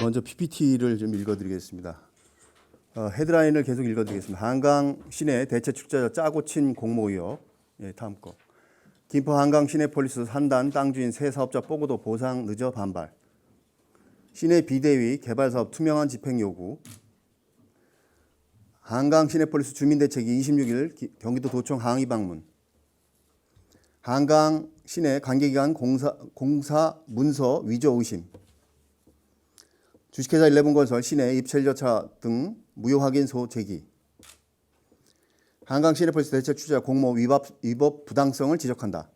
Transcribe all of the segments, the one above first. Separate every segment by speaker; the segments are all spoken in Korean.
Speaker 1: 먼저 PPT를 좀 읽어드리겠습니다. 헤드라인을 계속 읽어드리겠습니다. 한강 시내 대체 출자자 짜고 친 공모 의혹. 예, 다음 거. 김포 한강 시내폴리스 산단 땅 주인 세 사업자 뽀고도 보상 늦어 반발. 시내 비대위 개발 사업 투명한 집행 요구. 한강 시내폴리스 주민대책위 26일 경기도 도청 항의 방문. 한강 시내 관계기관 공사 문서 위조 의심. 주식회사 11건설 시내 입찰 절차 등 무효 확인소 제기. 한강 시내폴리스 대책 추자 공모 위법 부당성을 지적한다.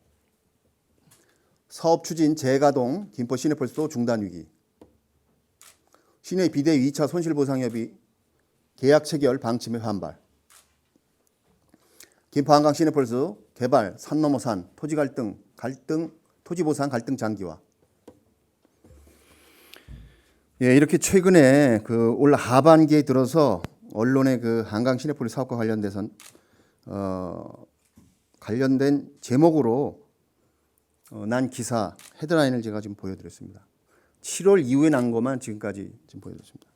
Speaker 1: 사업 추진 재가동 김포 시내폴리스 중단 위기. 시내 비대위 2차 손실보상협의 계약 체결 방침에 반발. 김포 한강 시내폴리스 개발 산 넘어 산 토지 갈등 토지 보상 갈등 장기화. 예, 이렇게 최근에 올 하반기에 들어서 언론의 한강 시내폴리스 사업과 관련돼서 관련된 제목으로 난 기사 헤드라인을 제가 지금 보여드렸습니다. 7월 이후에 난 것만 지금까지 지금 보여드렸습니다.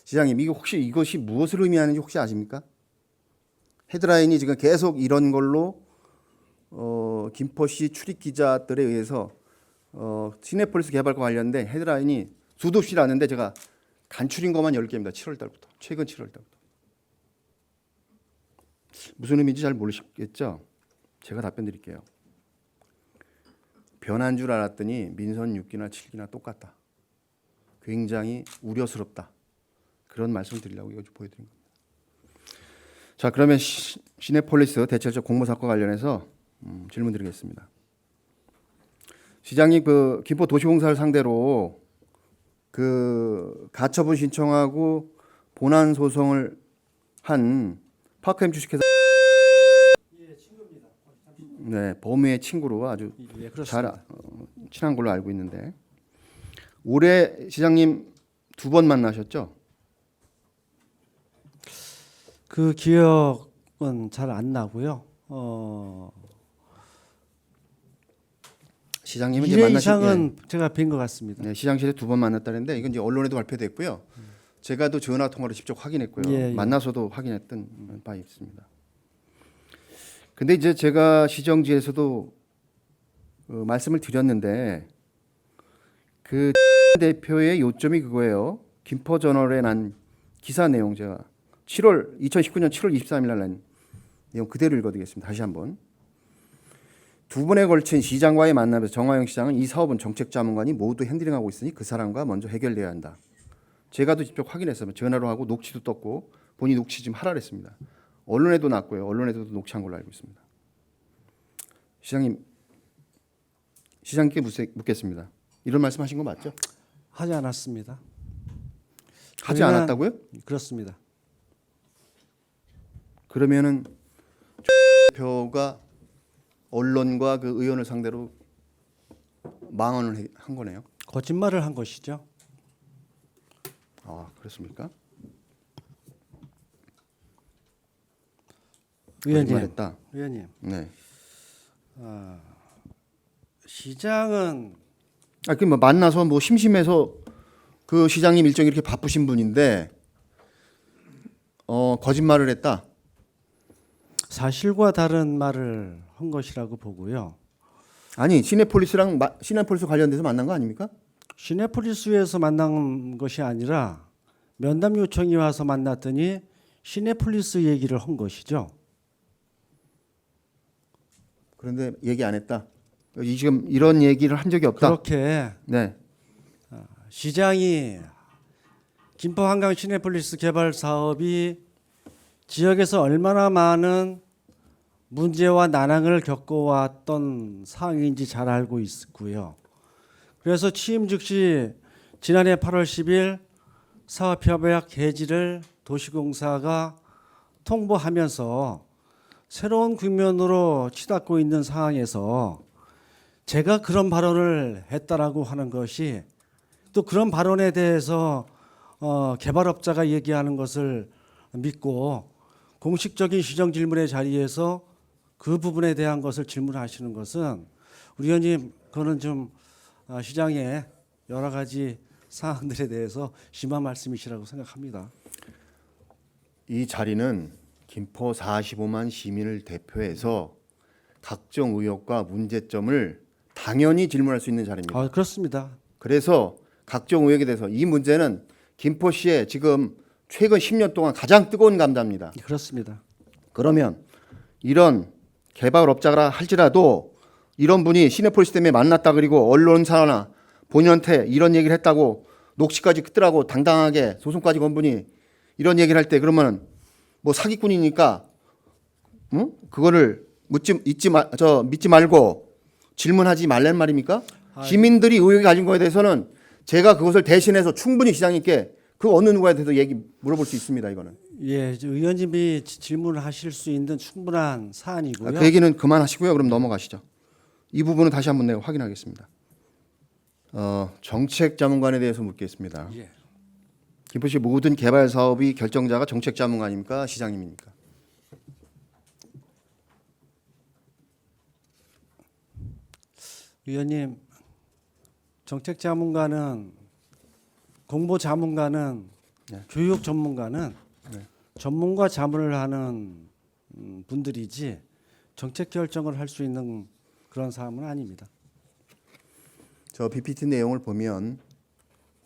Speaker 1: 시장님, 이게 혹시 이것이 무엇을 의미하는지 혹시 아십니까? 헤드라인이 지금 계속 이런 걸로 김포시 출입 기자들에 의해서 시내폴리스 개발과 관련된 헤드라인이 수도 없이 나는데 제가 간추린 것만 10개입니다. 7월 달부터. 최근 7월 달부터. 무슨 의미인지 잘 모르시겠죠? 제가 답변 드릴게요. 변한 줄 알았더니 민선 6기나 7기나 똑같다. 굉장히 우려스럽다. 그런 말씀을 드리려고 이거 좀 보여드린 겁니다. 자, 그러면 시내폴리스 대체적 공모 사건과 관련해서 질문 드리겠습니다. 시장님, 김포 도시공사를 상대로 가처분 신청하고 본안 소송을 한 파크엠 주식회사 친구입니다. 네, 범위의 친구로 아주 잘 친한 걸로 알고 있는데 올해 시장님 2번 만나셨죠?
Speaker 2: 그 기억은 잘 안 나고요.
Speaker 1: 시장님은 이제
Speaker 2: 1회
Speaker 1: 만나신
Speaker 2: 이상은 제가 뵌 것 같습니다.
Speaker 1: 네, 시장실에 2번 만났다는데 이건 이제 언론에도 발표됐고요. 제가 또 전화 통화로 직접 확인했고요.
Speaker 2: 예.
Speaker 1: 만나서도 확인했던 바 있습니다. 근데 이제 제가 시정지에서도 말씀을 드렸는데 대표의 요점이 그거예요. 김포저널에 난 기사 내용 제가 2019년 7월 23일 날 난 내용 그대로 읽어드리겠습니다. 다시 한번. 2번에 걸친 시장과의 만남에서 정화영 시장은 이 사업은 정책자문관이 모두 핸들링하고 있으니 그 사람과 먼저 해결돼야 한다. 제가도 직접 확인했어요. 전화로 하고 녹취도 떴고 본인이 녹취 지금 하라 그랬습니다. 언론에도 났고요. 언론에도 녹취한 걸로 알고 있습니다. 시장님, 시장님께 묻겠습니다. 이런 말씀하신 거 맞죠?
Speaker 2: 하지 않았습니다.
Speaker 1: 하지 않았다고요?
Speaker 2: 그렇습니다.
Speaker 1: 그러면은 대표가 언론과 의원을 상대로 망언을 한 거네요.
Speaker 2: 거짓말을 한 것이죠.
Speaker 1: 아, 그렇습니까?
Speaker 2: 의원님,
Speaker 1: 네.
Speaker 2: 시장은
Speaker 1: 만나서 심심해서 시장님 일정이 이렇게 바쁘신 분인데 거짓말을 했다.
Speaker 2: 사실과 다른 말을 한 것이라고 보고요.
Speaker 1: 아니, 시내폴리스 관련돼서 만난 거 아닙니까?
Speaker 2: 시내폴리스에서 만난 것이 아니라 면담 요청이 와서 만났더니 시내폴리스 얘기를 한 것이죠.
Speaker 1: 그런데 얘기 안 했다. 지금 이런 얘기를 한 적이 없다.
Speaker 2: 그렇게
Speaker 1: 네.
Speaker 2: 시장이 김포 한강 시내폴리스 개발 사업이 지역에서 얼마나 많은 문제와 난항을 겪어왔던 사항인지 잘 알고 있고요. 그래서 취임 즉시 지난해 8월 10일 사업협약 해지를 도시공사가 통보하면서 새로운 국면으로 치닫고 있는 상황에서 제가 그런 발언을 했다라고 하는 것이 또 그런 발언에 대해서 개발업자가 얘기하는 것을 믿고 공식적인 시정 질문의 자리에서 그 부분에 대한 것을 질문하시는 것은 우리 의원님 그거는 좀 시장의 여러 가지 사항들에 대해서 심한 말씀이시라고 생각합니다.
Speaker 1: 이 자리는 김포 45만 시민을 대표해서 각종 의혹과 문제점을 당연히 질문할 수 있는 자리입니다.
Speaker 2: 그렇습니다.
Speaker 1: 그래서 각종 의혹에 대해서 이 문제는 김포시의 지금 최근 10년 동안 가장 뜨거운 감자입니다.
Speaker 2: 그렇습니다.
Speaker 1: 그러면 이런 개발업자라 할지라도 이런 분이 시내폴리스 때문에 만났다 그리고 언론사나 본인한테 이런 얘기를 했다고 녹취까지 끄더라고 당당하게 소송까지 건 분이 이런 얘기를 할 때 그러면 뭐 사기꾼이니까 그거를 믿지 말고 질문하지 말란 말입니까? 시민들이 의혹이 가진 거에 대해서는 제가 그것을 대신해서 충분히 시장님께 그 어느 누구에 대해서 얘기 물어볼 수 있습니다. 이거는.
Speaker 2: 예, 의원님이 질문을 하실 수 있는 충분한 사안이고요.
Speaker 1: 그 얘기는 그만하시고요. 그럼 넘어가시죠. 이 부분은 다시 한번 내가 확인하겠습니다. 정책 자문관에 대해서 묻겠습니다.
Speaker 2: 예.
Speaker 1: 김포시 모든 개발 사업이 결정자가 정책 자문관입니까? 시장님입니까?
Speaker 2: 의원님, 정책 자문관은 공보 자문관은
Speaker 1: 네.
Speaker 2: 교육 전문가는 전문가 자문을 하는 분들이지 정책 결정을 할 수 있는 그런 사람은 아닙니다.
Speaker 1: 저 PPT 내용을 보면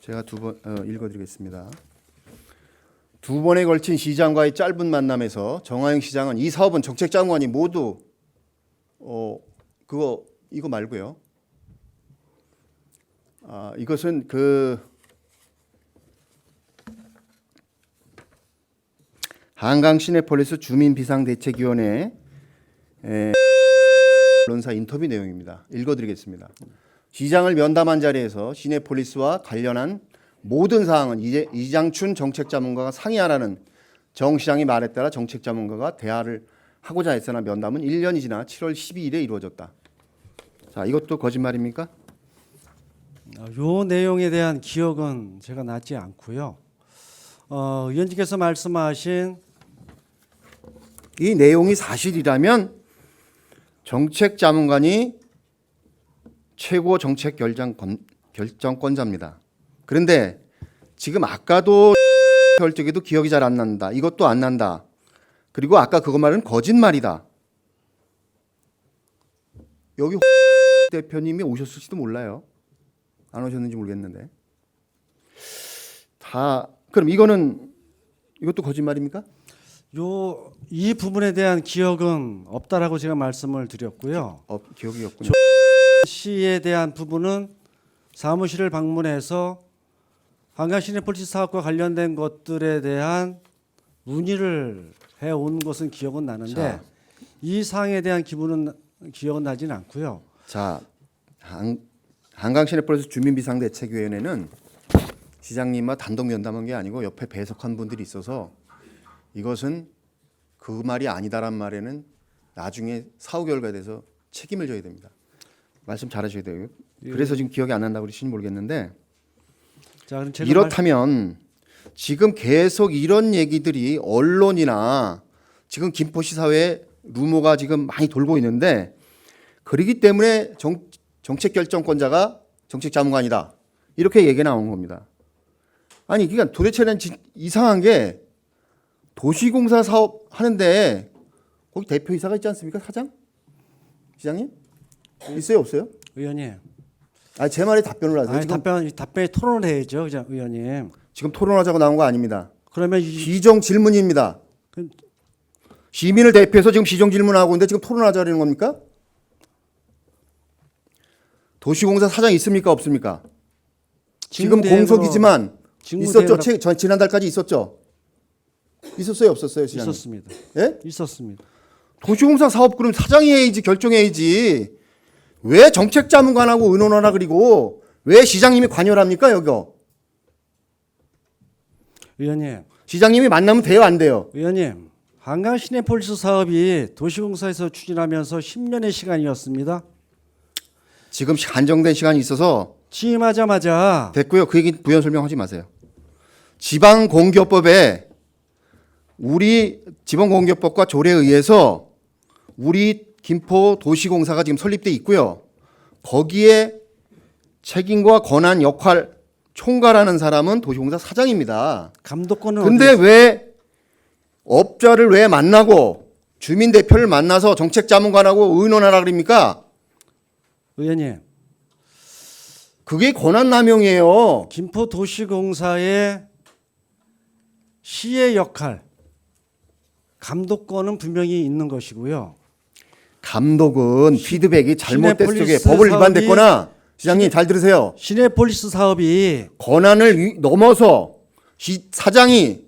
Speaker 1: 제가 두 번 읽어드리겠습니다. 두 번에 걸친 시장과의 짧은 만남에서 정하영 시장은 이 사업은 정책 자문관이 모두 이거 말고요. 이것은 한강 시내폴리스 주민비상대책위원회 언론사 인터뷰 내용입니다. 읽어드리겠습니다. 시장을 면담한 자리에서 시내폴리스와 관련한 모든 사항은 이장춘 정책자문가가 상의하라는 정 시장의 말에 따라 정책자문가가 대화를 하고자 했으나 면담은 1년이 지나 7월 12일에 이루어졌다. 자, 이것도 거짓말입니까?
Speaker 2: 요 내용에 대한 기억은 제가 나지 않고요. 의원님께서 말씀하신
Speaker 1: 이 내용이 사실이라면 정책자문관이 최고 정책 결정권자입니다. 그런데 지금 아까도 할 적에도 기억이 잘 안 난다. 이것도 안 난다. 그리고 아까 그거 말은 거짓말이다. 여기 대표님이 오셨을지도 몰라요. 안 오셨는지 모르겠는데. 그럼 이것도 거짓말입니까?
Speaker 2: 이 부분에 대한 기억은 없다라고 제가 말씀을 드렸고요.
Speaker 1: 기억이 없군요.
Speaker 2: 시에 대한 부분은 사무실을 방문해서 한강 시내폴리스 사업과 관련된 것들에 대한 문의를 해온 것은 기억은 나는데
Speaker 1: 자.
Speaker 2: 이 사항에 대한 기억은 나지는 않고요.
Speaker 1: 자, 한강 시내폴리스 주민비상대책위원회는 시장님과 단독 면담한 게 아니고 옆에 배석한 분들이 있어서 이것은 그 말이 아니다란 말에는 나중에 사후 결과에 대해서 책임을 져야 됩니다. 말씀 잘하셔야 돼요. 그래서 지금 기억이 안 난다고 그러시는지 모르겠는데
Speaker 2: 자, 그럼 제가
Speaker 1: 이렇다면 지금 계속 이런 얘기들이 언론이나 지금 김포시 사회에 루머가 지금 많이 돌고 있는데 그러기 때문에 정책 결정권자가 정책 자문관이다. 이렇게 얘기가 나온 겁니다. 아니 그러니까 도대체는 이상한 게 도시공사 사업 하는데 거기 대표이사가 있지 않습니까? 사장? 시장님? 있어요 없어요?
Speaker 2: 의원님.
Speaker 1: 제 말에 답변을 하세요.
Speaker 2: 아니, 답변에 토론을 해야죠, 그죠, 의원님.
Speaker 1: 지금 토론하자고 나온 거 아닙니다.
Speaker 2: 그러면
Speaker 1: 시정 질문입니다. 시민을 대표해서 지금 시정 질문하고 있는데 지금 토론하자는 겁니까? 도시공사 사장 있습니까 없습니까? 지금 공석이지만 있었죠. 지난달까지 있었죠. 있었어요 없었어요 시장님?
Speaker 2: 있었습니다.
Speaker 1: 예?
Speaker 2: 있었습니다.
Speaker 1: 도시공사 사업 그럼 사장이 해야지 결정해야지. 왜 정책자문관하고 의논하라 그리고 왜 시장님이 관여를 합니까 여기요?
Speaker 2: 의원님.
Speaker 1: 시장님이 만나면 돼요 안 돼요?
Speaker 2: 의원님. 한강 시내폴리스 사업이 도시공사에서 추진하면서 10년의 시간이었습니다.
Speaker 1: 지금 한정된 시간이 있어서
Speaker 2: 취임하자마자
Speaker 1: 됐고요. 그 얘기 부연 설명하지 마세요. 지방공기업법에 우리 지방공기업법과 조례에 의해서 우리 김포 도시공사가 지금 설립돼 있고요. 거기에 책임과 권한, 역할 총괄하는 사람은 도시공사 사장입니다.
Speaker 2: 감독권은
Speaker 1: 근데 왜 업자를 왜 만나고 주민 대표를 만나서 정책자문관하고 의논하라 그럽니까?
Speaker 2: 의원님,
Speaker 1: 그게 권한남용이에요.
Speaker 2: 김포도시공사의 시의 역할, 감독권은 분명히 있는 것이고요.
Speaker 1: 감독은 피드백이 잘못됐을 적에
Speaker 2: 시내폴리스
Speaker 1: 법을
Speaker 2: 사업이-
Speaker 1: 위반됐거나 시장님 잘 들으세요.
Speaker 2: 시내폴리스 사업이
Speaker 1: 권한을 넘어서 사장이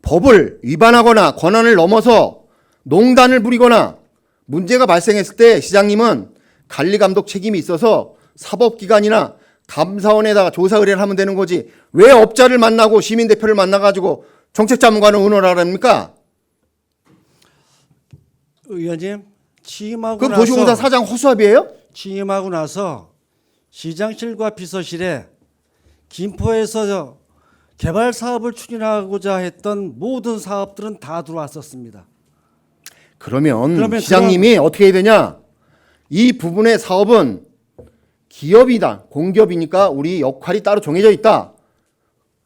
Speaker 1: 법을 위반하거나 권한을 넘어서 농단을 부리거나 문제가 발생했을 때 시장님은 관리감독 책임이 있어서 사법기관이나 감사원에다가 조사 의뢰를 하면 되는 거지. 왜 업자를 만나고 시민대표를 만나가지고 정책자문관을 의논하랍니까?
Speaker 2: 의원님 취임하고
Speaker 1: 그럼
Speaker 2: 나서
Speaker 1: 도시공사 사장 허수아비예요?
Speaker 2: 취임하고 나서 시장실과 비서실에 김포에서 개발 사업을 추진하고자 했던 모든 사업들은 다 들어왔었습니다.
Speaker 1: 그러면 시장님이 어떻게 해야 되냐? 이 부분의 사업은 기업이다. 공기업이니까 우리 역할이 따로 정해져 있다.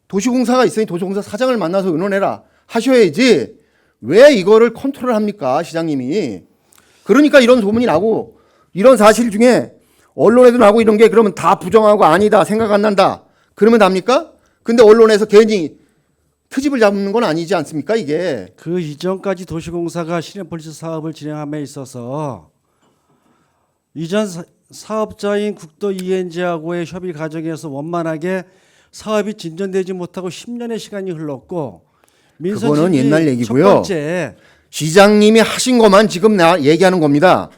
Speaker 1: 도시공사가 있으니 도시공사 사장을 만나서 의논해라 하셔야지 왜 이거를 컨트롤합니까? 시장님이. 그러니까 이런 소문이 나고 이런 사실 중에 언론에도 나고 이런 게 그러면 다 부정하고 아니다. 생각 안 난다. 그러면 답니까? 근데 언론에서 괜히 트집을 잡는 건 아니지 않습니까? 이게.
Speaker 2: 그 이전까지 도시공사가 시내폴리스 사업을 진행함에 있어서 이전 사업자인 국도 ENG하고의 협의 과정에서 원만하게 사업이 진전되지 못하고 10년의 시간이 흘렀고
Speaker 1: 그거는 옛날 얘기고요.
Speaker 2: 첫 번째
Speaker 1: 시장님이 하신 것만 지금 나 얘기하는 겁니다.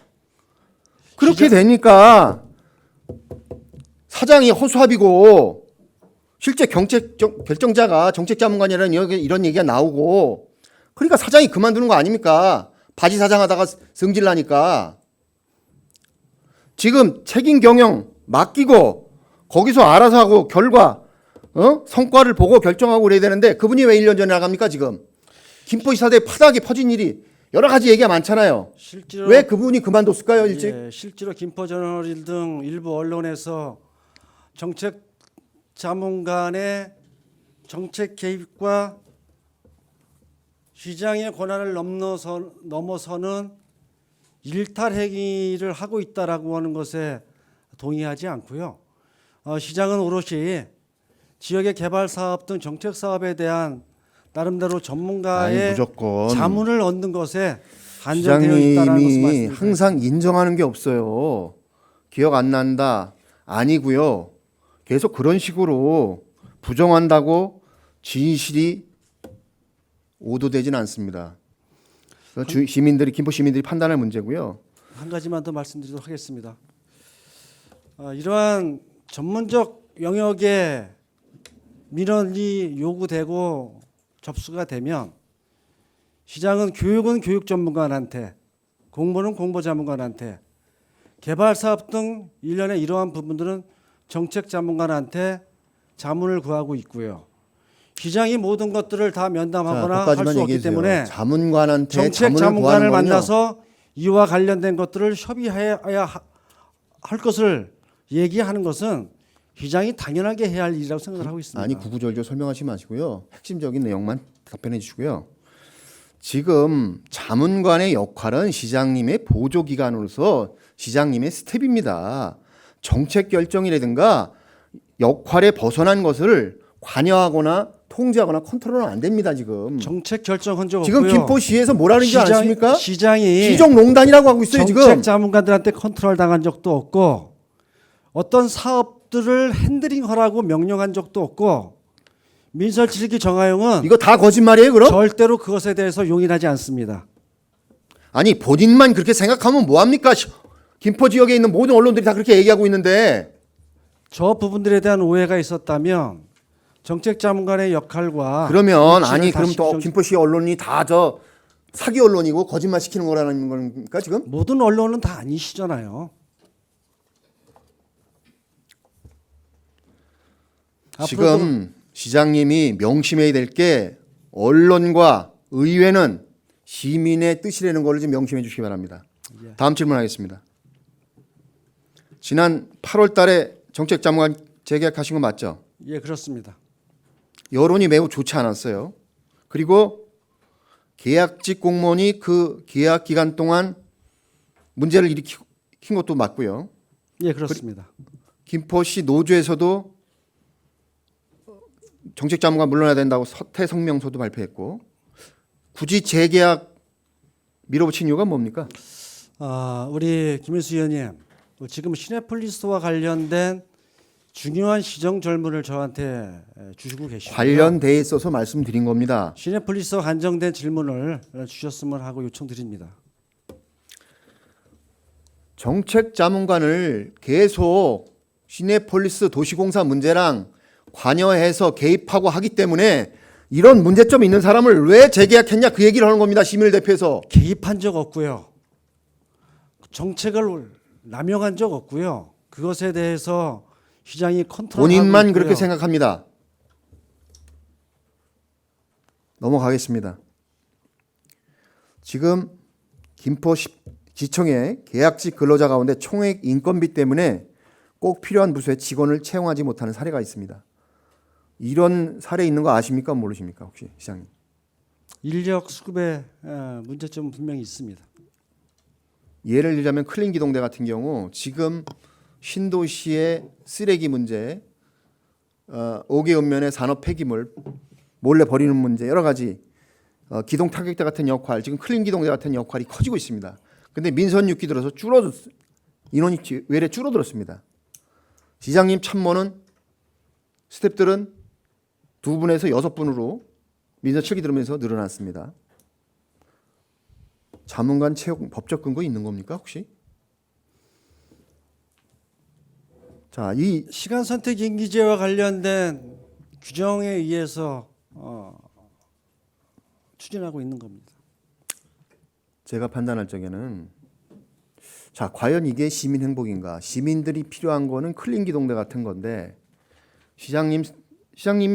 Speaker 1: 그렇게 되니까 사장이 허수아비고 실제 결정자가 정책자문관이라는 이런 얘기가 나오고 그러니까 사장이 그만두는 거 아닙니까? 바지 사장 하다가 성질 나니까. 지금 책임 경영 맡기고 거기서 알아서 하고 결과 성과를 보고 결정하고 그래야 되는데 그분이 왜 1년 전에 나갑니까 지금? 김포시사대에 파다하게 퍼진 일이 여러 가지 얘기가 많잖아요.
Speaker 2: 실제로
Speaker 1: 왜 그분이 그만뒀을까요 일찍?
Speaker 2: 예, 실제로 김포저널 등 일부 언론에서 정책 자문관의 정책 개입과 시장의 권한을 넘어서는 일탈 행위를 하고 있다라고 하는 것에 동의하지 않고요. 시장은 오롯이 지역의 개발 사업 등 정책 사업에 대한 나름대로 전문가의
Speaker 1: 무조건
Speaker 2: 자문을 얻는 것에 한정되어 있다라는 것을
Speaker 1: 시장님이
Speaker 2: 말씀드립니다.
Speaker 1: 항상 인정하는 게 없어요. 기억 안 난다 아니고요. 계속 그런 식으로 부정한다고 진실이 오도되지는 않습니다. 시민들이 김포 시민들이 판단할 문제고요.
Speaker 2: 한 가지만 더 말씀드리도록 하겠습니다. 이러한 전문적 영역에 민원이 요구되고 접수가 되면 시장은 교육은 교육 전문가한테, 공무는 공보 전문가한테, 개발 사업 등 일련의 이러한 부분들은 정책 전문가한테 자문을 구하고 있고요. 시장이 모든 것들을 다 면담하거나 할 수 없기 때문에
Speaker 1: 자문관한테
Speaker 2: 정책 자문관을 만나서 이와 관련된 것들을 협의해야 할 것을 얘기하는 것은 시장이 당연하게 해야 할 일이라고 생각을 하고 있습니다.
Speaker 1: 아니 구구절절 설명하지 마시고요. 핵심적인 내용만 답변해 주시고요. 지금 자문관의 역할은 시장님의 보조기관으로서 시장님의 스텝입니다. 정책 결정이라든가 역할에 벗어난 것을 관여하거나 통제하거나 컨트롤은 안 됩니다. 지금.
Speaker 2: 정책 결정한 적
Speaker 1: 지금
Speaker 2: 없고요.
Speaker 1: 김포시에서 뭐라는 줄 아십니까?
Speaker 2: 시장이
Speaker 1: 시정농단이라고 하고 있어요.
Speaker 2: 정책
Speaker 1: 지금.
Speaker 2: 자문관들한테 컨트롤 당한 적도 없고 어떤 사업들을 핸들링하라고 명령한 적도 없고 민설지식의 정하용은
Speaker 1: 이거 다 거짓말이에요, 그럼?
Speaker 2: 절대로 그것에 대해서 용인하지 않습니다.
Speaker 1: 아니 본인만 그렇게 생각하면 뭐합니까? 김포 지역에 있는 모든 언론들이 다 그렇게 얘기하고 있는데
Speaker 2: 저 부분들에 대한 오해가 있었다면 정책 자문관의 역할과
Speaker 1: 그러면
Speaker 2: 위치를
Speaker 1: 아니 그럼
Speaker 2: 다시
Speaker 1: 또 김포시 언론이 다 저 사기 언론이고 거짓말 시키는 거라는 겁니까 지금?
Speaker 2: 모든 언론은 다 아니시잖아요.
Speaker 1: 지금 시장님이 명심해야 될 게 언론과 의회는 시민의 뜻이라는 걸 좀 명심해 주시기 바랍니다. 다음 질문하겠습니다. 지난 8월 달에 재계약하신 거 맞죠?
Speaker 2: 예, 그렇습니다.
Speaker 1: 여론이 매우 좋지 않았어요. 그리고 계약직 공무원이 그 계약 기간 동안 문제를 일으킨 것도 맞고요.
Speaker 2: 예, 그렇습니다.
Speaker 1: 김포시 노조에서도 정책자문과 물러나야 된다고 서태 성명서도 발표했고, 굳이 재계약 밀어붙인 이유가 뭡니까?
Speaker 2: 우리 김일수 의원님, 지금 시내폴리스와 관련된 중요한 시정 절문을 저한테 주시고 계시고요.
Speaker 1: 관련돼 있어서 말씀드린 겁니다.
Speaker 2: 시내폴리스와 관련된 질문을 주셨으면 하고 요청드립니다.
Speaker 1: 정책자문관을 계속 시내폴리스 도시공사 문제랑 관여해서 개입하고 하기 때문에 이런 문제점 있는 사람을 왜 재계약했냐 그 얘기를 하는 겁니다. 시민을 대표해서.
Speaker 2: 개입한 적 없고요. 정책을 남용한 적 없고요. 그것에 대해서 시장이 컨트롤하고
Speaker 1: 본인만
Speaker 2: 있고요.
Speaker 1: 그렇게 생각합니다. 넘어가겠습니다. 지금 김포지청의 계약직 근로자 가운데 총액 인건비 때문에 꼭 필요한 부서에 직원을 채용하지 못하는 사례가 있습니다. 이런 사례 있는 거 아십니까? 모르십니까? 혹시 시장님?
Speaker 2: 인력 수급에 문제점은 분명히 있습니다.
Speaker 1: 예를 들자면 클린기동대 같은 경우 지금 신도시의 쓰레기 문제, 5개 읍면의 산업 폐기물 몰래 버리는 문제 여러 가지 기동 타격대 같은 역할, 지금 클린기동대 같은 역할이 커지고 있습니다. 근데 민선 6기 들어서 인원이 외래 줄어들었습니다. 시장님 참모는 스태프들은 2분에서 6분으로 민선 7기 들으면서 늘어났습니다. 자문관 채용 법적 근거 있는 겁니까 혹시? 자, 이
Speaker 2: 시간 선택 임기제와 관련된 규정에 의해서 추진하고 있는 겁니다.
Speaker 1: 제가 판단할 적에는 자, 과연 이게 시민 행복인가? 시민들이 필요한 거는 클린기동대 같은 건데 시장님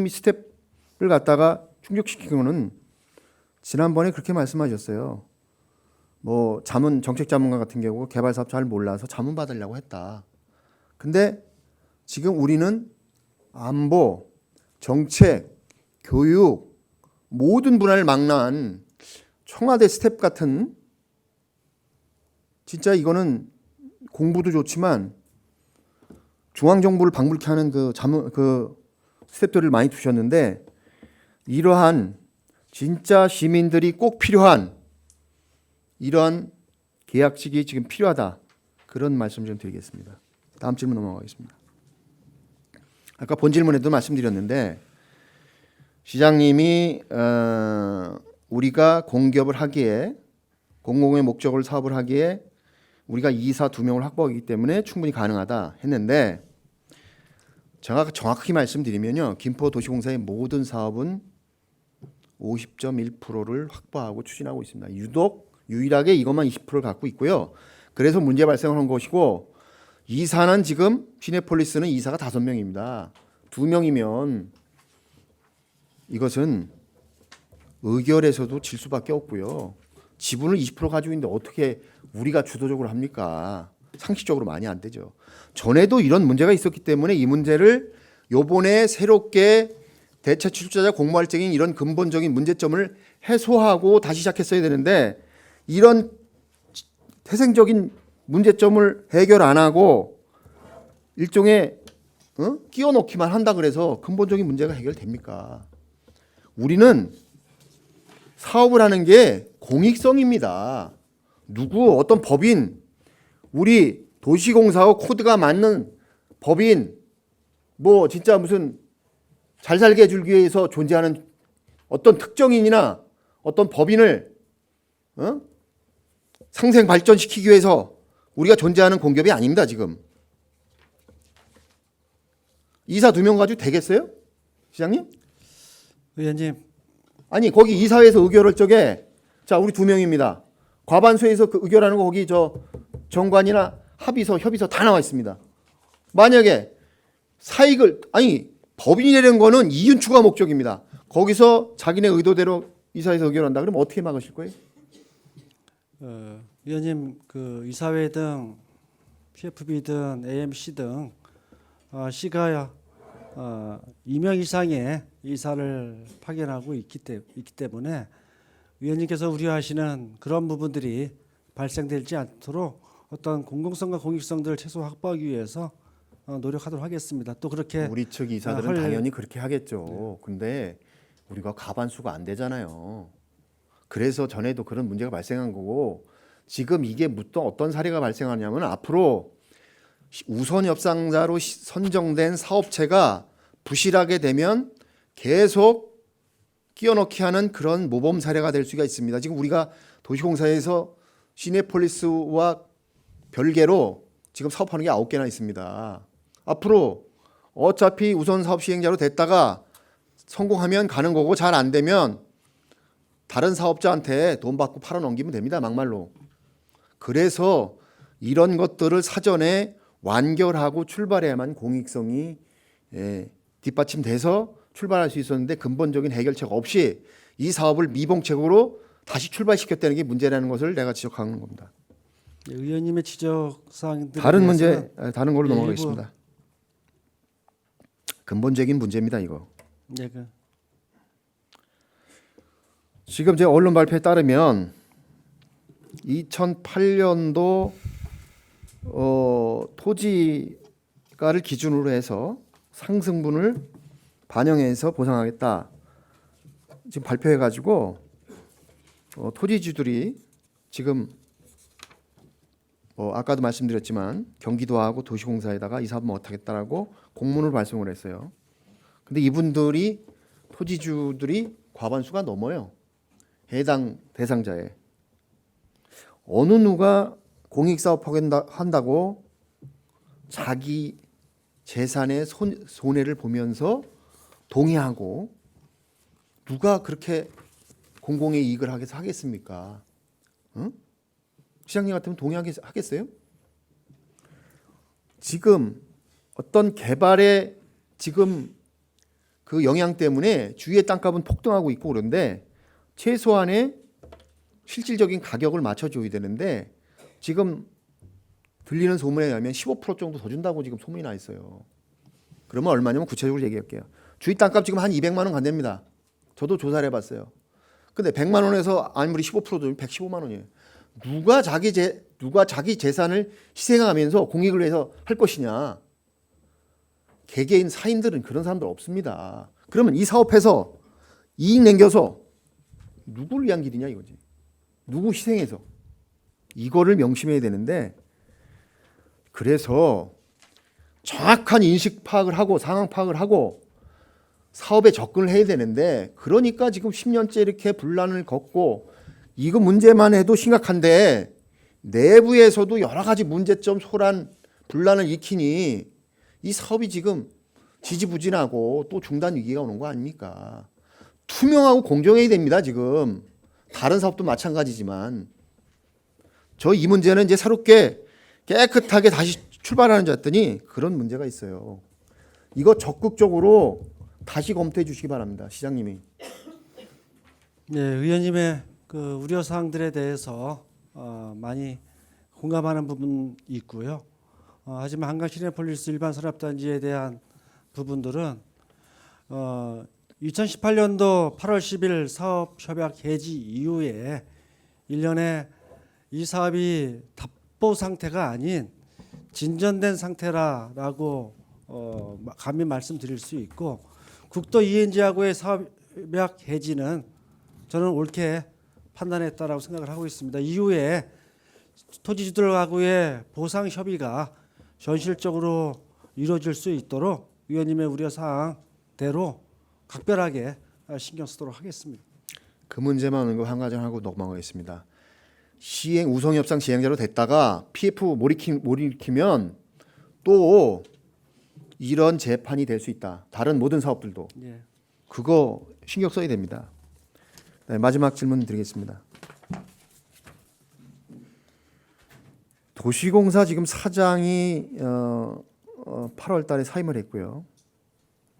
Speaker 1: 스텝을 갖다가 충족시키고는 지난번에 그렇게 말씀하셨어요. 뭐 정책자문관 같은 경우 개발사업 잘 몰라서 자문 받으려고 했다. 근데 지금 우리는 안보, 정책, 교육 모든 분야를 망라한 청와대 스텝 같은 진짜 이거는 공부도 좋지만 중앙정부를 방불케 하는 그 스텝들을 많이 두셨는데 이러한 진짜 시민들이 꼭 필요한 이러한 계약직이 지금 필요하다. 그런 말씀 좀 드리겠습니다. 다음 질문 넘어가겠습니다. 아까 본 질문에도 말씀드렸는데 시장님이 우리가 공기업을 하기에 공공의 목적을 사업을 하기에 우리가 이사 2명을 확보하기 때문에 충분히 가능하다 했는데 제가 정확히 말씀드리면요. 김포도시공사의 모든 사업은 50.1%를 확보하고 추진하고 있습니다. 유일하게 이것만 20%를 갖고 있고요. 그래서 문제 발생한 것이고 이사는 지금 시내폴리스는 이사가 5명입니다. 2명이면 이것은 의결에서도 질 수밖에 없고요. 지분을 20% 가지고 있는데 어떻게 우리가 주도적으로 합니까? 상식적으로 많이 안 되죠. 전에도 이런 문제가 있었기 때문에 이 문제를 요번에 새롭게 대체 출자자 공모할적인 이런 근본적인 문제점을 해소하고 다시 시작했어야 되는데 이런 태생적인 문제점을 해결 안 하고 일종의 끼워 넣기만 한다 그래서 근본적인 문제가 해결됩니까? 우리는 사업을 하는 게 공익성입니다. 누구 어떤 법인 우리 도시공사하고 코드가 맞는 법인 뭐 진짜 무슨 잘 살게 해주기 위해서 존재하는 어떤 특정인이나 어떤 법인을 상생 발전시키기 위해서 우리가 존재하는 공기업이 아닙니다. 지금 이사 2명 가지고 되겠어요? 시장님?
Speaker 2: 의원님,
Speaker 1: 아니 거기 이사회에서 의결할 적에 자 우리 2명입니다. 과반수에서 그 의결하는 거 거기 저 정관이나 합의서 협의서 다 나와 있습니다. 만약에 사익을 법인이 되는 거는 이윤 추가 목적입니다. 거기서 자기네 의도대로 이사회에서 의결한다. 그럼 어떻게 막으실 거예요?
Speaker 2: 의원님 그 이사회 등 PFB 등 AMC 등 C가 2명 이상의 이사를 파견하고 있기 때문에 위원님께서 우려하시는 그런 부분들이 발생되지 않도록 어떤 공공성과 공익성들을 최소 확보하기 위해서 노력하도록 하겠습니다. 또 그렇게
Speaker 1: 우리 측 이사들은
Speaker 2: 할-
Speaker 1: 당연히 그렇게 하겠죠. 근데 우리가 과반수가 안 되잖아요. 그래서 전에도 그런 문제가 발생한 거고 지금 이게 또 어떤 사례가 발생하냐면 앞으로 우선 협상자로 선정된 사업체가 부실하게 되면 계속 끼워넣기 하는 그런 모범 사례가 될 수가 있습니다. 지금 우리가 도시공사에서 시내폴리스와 별개로 지금 사업하는 게 9개나 있습니다. 앞으로 어차피 우선 사업 시행자로 됐다가 성공하면 가는 거고 잘 안 되면 다른 사업자한테 돈 받고 팔아 넘기면 됩니다. 막말로. 그래서 이런 것들을 사전에 완결하고 출발해야만 공익성이 뒷받침돼서 출발할 수 있었는데 근본적인 해결책 없이 이 사업을 미봉책으로 다시 출발시켰다는 게 문제라는 것을 내가 지적하는 겁니다.
Speaker 2: 의원님의 지적 사항들
Speaker 1: 다른 문제, 다른 걸로
Speaker 2: 예,
Speaker 1: 넘어가겠습니다. 근본적인 문제입니다. 이거.
Speaker 2: 네, 그
Speaker 1: 지금 제 언론 발표에 따르면 2008년도 토지가를 기준으로 해서 상승분을 반영해서 보상하겠다. 지금 발표해가지고 토지주들이 지금 아까도 말씀드렸지만 경기도하고 도시공사에다가 이 사업 못하겠다라고 공문을 발송을 했어요. 근데 이분들이 토지주들이 과반수가 넘어요. 해당 대상자에. 어느 누가 공익사업 한다고 자기 재산의 손해를 보면서 동의하고 누가 그렇게 공공의 이익을 하겠습니까? 응? 시장님 같으면 동의하겠어요? 지금 어떤 개발의 지금 그 영향 때문에 주위의 땅값은 폭등하고 있고 그런데 최소한의 실질적인 가격을 맞춰줘야 되는데 지금 들리는 소문에 의하면 15% 정도 더 준다고 지금 소문이 나 있어요. 그러면 얼마냐면 구체적으로 얘기할게요. 주위 땅값 지금 한 200만 원 간답니다. 저도 조사를 해봤어요. 근데 100만 원에서 아무리 15%도 115만 원이에요. 누가 자기 재산을 희생하면서 공익을 위해서 할 것이냐? 개개인 사인들은 그런 사람들 없습니다. 그러면 이 사업에서 이익 남겨서 누구를 위한 길이냐 이거지. 누구 희생해서 이거를 명심해야 되는데 그래서 정확한 인식 파악을 하고 상황 파악을 하고 사업에 접근을 해야 되는데 그러니까 지금 10년째 이렇게 분란을 겪고 이거 문제만 해도 심각한데 내부에서도 여러 가지 문제점 소란 분란을 일으키니 이 사업이 지금 지지부진하고 또 중단 위기가 오는 거 아닙니까? 투명하고 공정해야 됩니다. 지금 다른 사업도 마찬가지지만 저 이 문제는 이제 새롭게 깨끗하게 다시 출발하는 줄 알았더니 그런 문제가 있어요. 이거 적극적으로 다시 검토해 주시기 바랍니다. 시장님이.
Speaker 2: 네, 의원님의 그 우려 사항들에 대해서 많이 공감하는 부분이 있고요. 하지만 한강시내폴리스 일반산업단지에 대한 부분들은 2018년도 8월 10일 사업협약 해지 이후에 1년에 이 사업이 답보 상태가 아닌 진전된 상태라고 감히 말씀드릴 수 있고 국도 ENG하고의 사업협약 해지는 저는 옳게 판단했다라고 생각을 하고 있습니다. 이후에 토지주들하고의 보상 협의가 현실적으로 이루어질 수 있도록 위원님의 우려 사항대로 각별하게 신경 쓰도록 하겠습니다.
Speaker 1: 그 문제만 한 가지 하고 넘어가겠습니다. 우성협상 시행자로 됐다가 PF 몰이키면 또 이런 재판이 될 수 있다. 다른 모든 사업들도.
Speaker 2: 예.
Speaker 1: 그거 신경 써야 됩니다. 네, 마지막 질문 드리겠습니다. 도시공사 지금 사장이 8월 달에 사임을 했고요.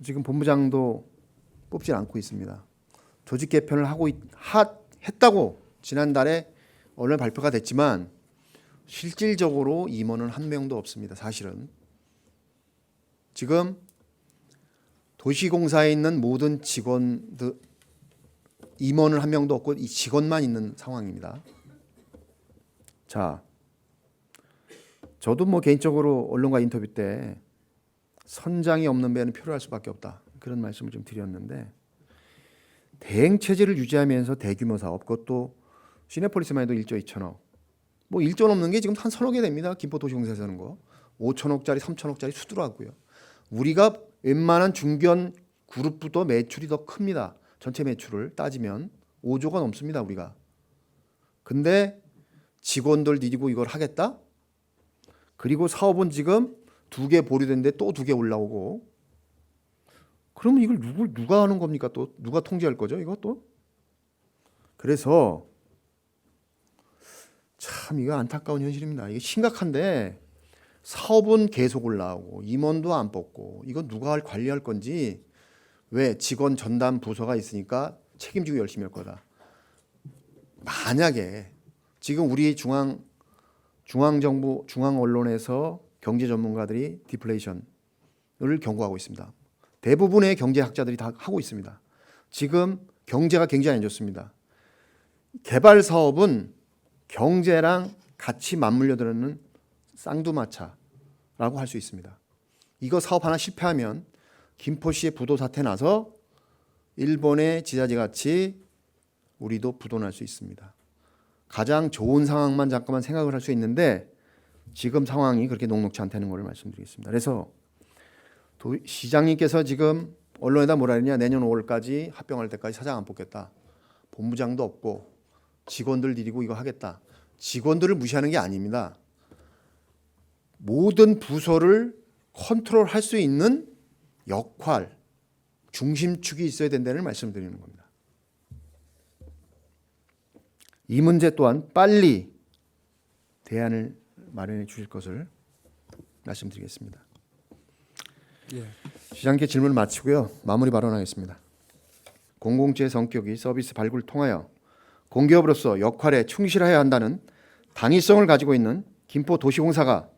Speaker 1: 지금 본부장도 뽑지 않고 있습니다. 조직 개편을 했다고 지난달에 언론 발표가 됐지만 실질적으로 임원은 한 명도 없습니다. 사실은 지금 도시공사에 있는 모든 직원들 임원을 한 명도 없고 이 직원만 있는 상황입니다. 자, 저도 뭐 개인적으로 언론과 인터뷰 때 선장이 없는 배는 표류할 수밖에 없다, 그런 말씀을 좀 드렸는데, 대행 체제를 유지하면서 대규모 사업, 그것도 시내폴리스만 해도 1조 2천억, 뭐 1조 넘는 게 지금 한 서너 개 됩니다. 김포도시공사에서 하는 거 5천억짜리 3천억짜리 수두라고요. 우리가 웬만한 중견 그룹보다 매출이 더 큽니다. 전체 매출을 따지면 5조가 넘습니다, 우리가. 근데 직원들 데리고 이걸 하겠다? 그리고 사업은 지금 2개 보류됐는데 또 2개 올라오고, 그러면 이걸 누가 하는 겁니까? 또 누가 통제할 거죠, 이것도? 그래서 참 이거 안타까운 현실입니다. 이게 심각한데 사업은 계속 올라오고 임원도 안 뽑고, 이거 누가 관리할 건지. 왜? 직원 전담 부서가 있으니까 책임지고 열심히 할 거다. 만약에 지금 우리 중앙정부 중앙 언론에서 경제 전문가들이 디플레이션을 경고하고 있습니다. 대부분의 경제학자들이 다 하고 있습니다. 지금 경제가 굉장히 안 좋습니다. 개발 사업은 경제랑 같이 맞물려 들어있는 쌍두마차라고 할 수 있습니다. 이거 사업 하나 실패하면 김포시에 부도 사태 나서 일본의 지자체 같이 우리도 부도 날 수 있습니다. 가장 좋은 상황만 잠깐만 생각을 할 수 있는데 지금 상황이 그렇게 녹록지 않다는 것을 말씀드리겠습니다. 그래서 시장님께서 지금 언론에다 뭐라 했냐, 내년 5월까지 합병할 때까지 사장 안 뽑겠다, 본부장도 없고 직원들 데리고 이거 하겠다. 직원들을 무시하는 게 아닙니다. 모든 부서를 컨트롤할 수 있는 역할, 중심축이 있어야 된다는 말씀을 드리는 겁니다. 이 문제 또한 빨리 대안을 마련해 주실 것을 말씀드리겠습니다.
Speaker 2: 예.
Speaker 1: 시장님께 질문을 마치고요, 마무리 발언하겠습니다. 공공주의 성격이 서비스 발굴을 통하여 공기업으로서 역할에 충실해야 한다는 당위성을 가지고 있는 김포도시공사가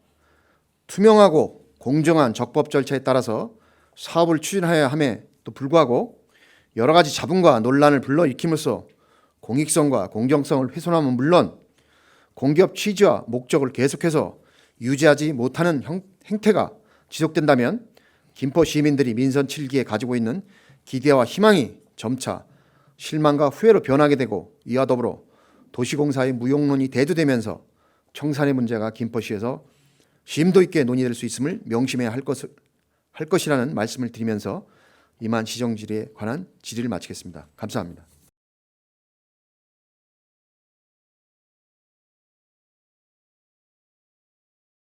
Speaker 1: 투명하고 공정한 적법 절차에 따라서 사업을 추진해야 함에도 불구하고 여러 가지 잡음과 논란을 불러일으킴으로써 공익성과 공정성을 훼손함은 물론 공기업 취지와 목적을 계속해서 유지하지 못하는 행태가 지속된다면 김포 시민들이 민선 7기에 가지고 있는 기대와 희망이 점차 실망과 후회로 변하게 되고, 이와 더불어 도시공사의 무용론이 대두되면서 청산의 문제가 김포시에서 심도 있게 논의될 수 있음을 명심해야 할 것이라는 말씀을 드리면서 이만 시정질에 관한 질의를 마치겠습니다. 감사합니다.